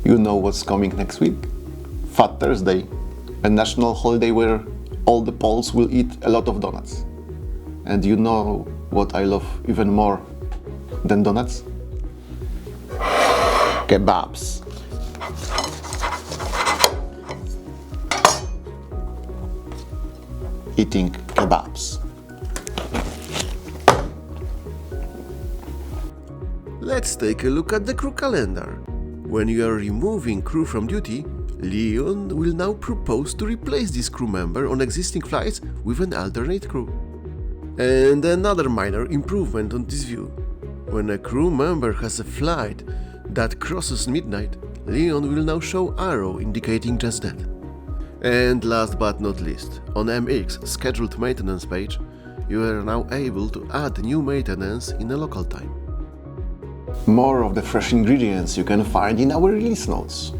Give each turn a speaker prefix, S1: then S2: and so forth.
S1: You know what's coming next week? Fat Thursday, a national holiday where all the Poles will eat a lot of donuts. And you know what I love even more than donuts? Kebabs. Eating kebabs.
S2: Let's take a look at the crew calendar. When you are removing crew from duty, Leon will now propose to replace this crew member on existing flights with an alternate crew. And another minor improvement on this view. When a crew member has a flight that crosses midnight, Leon will now show arrow indicating just that. And last but not least, on MX scheduled maintenance page, you are now able to add new maintenance in a local time.
S1: More of the fresh ingredients you can find in our release notes.